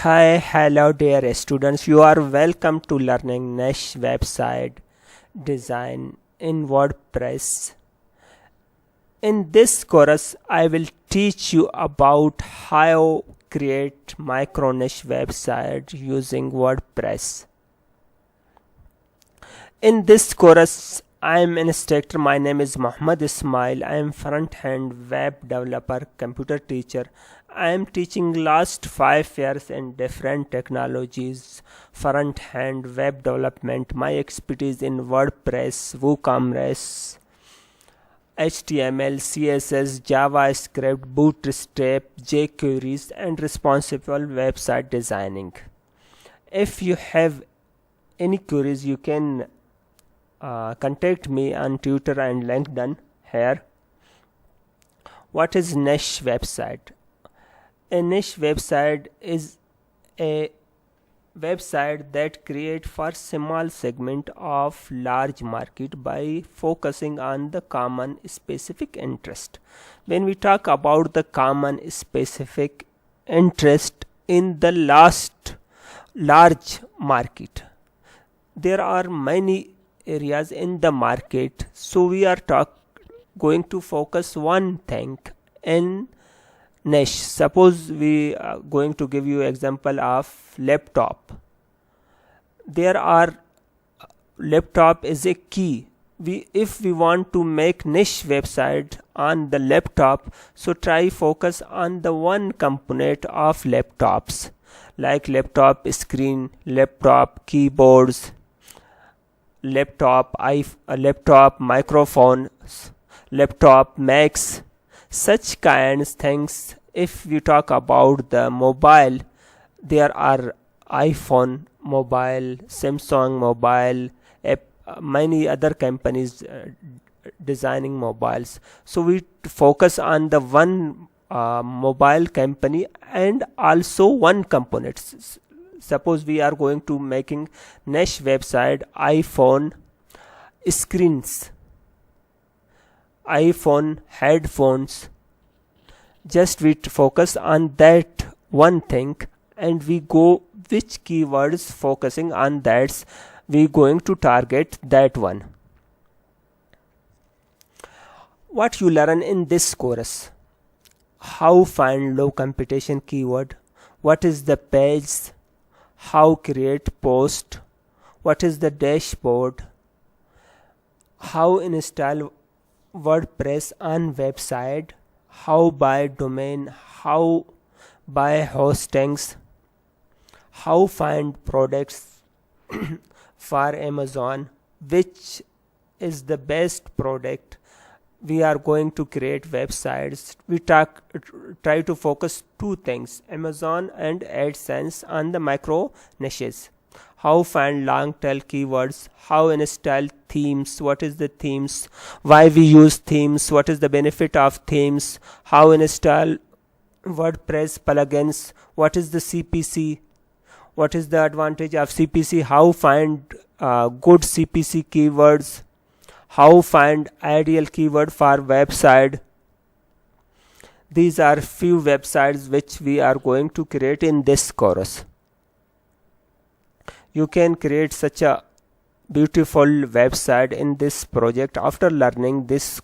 Hi, hello dear students. You are welcome to learning niche website design in WordPress. In this course, I will teach you about how create micro niche website using WordPress. In this course, I am an instructor. My name is Muhammad Ismail. I am front-end web developer, computer teacher. I am teaching last 5 years in different technologies, front-end web development. My expertise in WordPress, WooCommerce, HTML, CSS, JavaScript, Bootstrap, jQuery, and responsible website designing. If you have any queries, you can contact me on Twitter and LinkedIn here. What is niche website? A niche website is a website that creates for small segment of large market by focusing on the common specific interest. When we talk about the common specific interest in the large market, there are many areas in the market, so we are going to focus one thing in niche. Suppose we are going to give you example of laptop. There are laptop is a key. If we want to make niche website on the laptop, so try focus on the one component of laptops, like laptop screen, laptop keyboards, laptop microphones, laptop Macs, such kinds things. If we talk about the mobile, there are iPhone mobile, Samsung mobile, many other companies designing mobiles. So we focus on the one mobile company and also one component. Suppose we are going to making niche website iPhone screens, iPhone headphones. Just we focus on that one thing and we go which keywords focusing on that, we going to target that one. What you learn in this course: how find low competition keyword, what is the page, how create post, what is the dashboard, how install WordPress on website, how buy domain, how buy hostings, how find products for Amazon, which is the best product. We are going to create websites. We try to focus two things: Amazon and AdSense on the micro niches. How find long tail keywords, how install themes, what is the themes, why we use themes, what is the benefit of themes, how install WordPress plugins, what is the CPC, what is the advantage of CPC, how find good CPC keywords, how find ideal keyword for website. These are few websites which we are going to create in this course. You can create such a beautiful website in this project. After learning this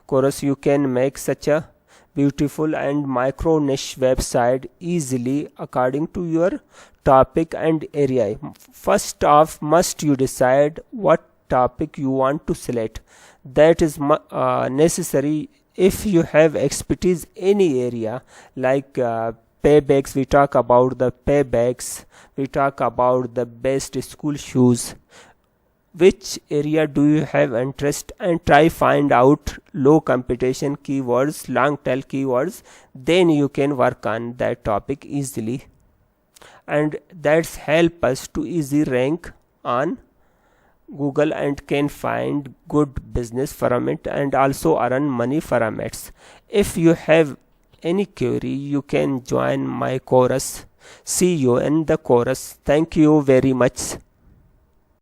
course, you can make such a beautiful and micro niche website easily according to your topic and area. First off, must you decide what topic you want to select. That is necessary. If you have expertise any area, like paybacks, we talk about the paybacks, we talk about the best school shoes, which area do you have interest, and try find out low competition keywords, long tail keywords, then you can work on that topic easily, and that's help us to easy rank on Google and can find good business from it and also earn money from it. If you have any query, you can join my course. See you in the course. Thank you very much.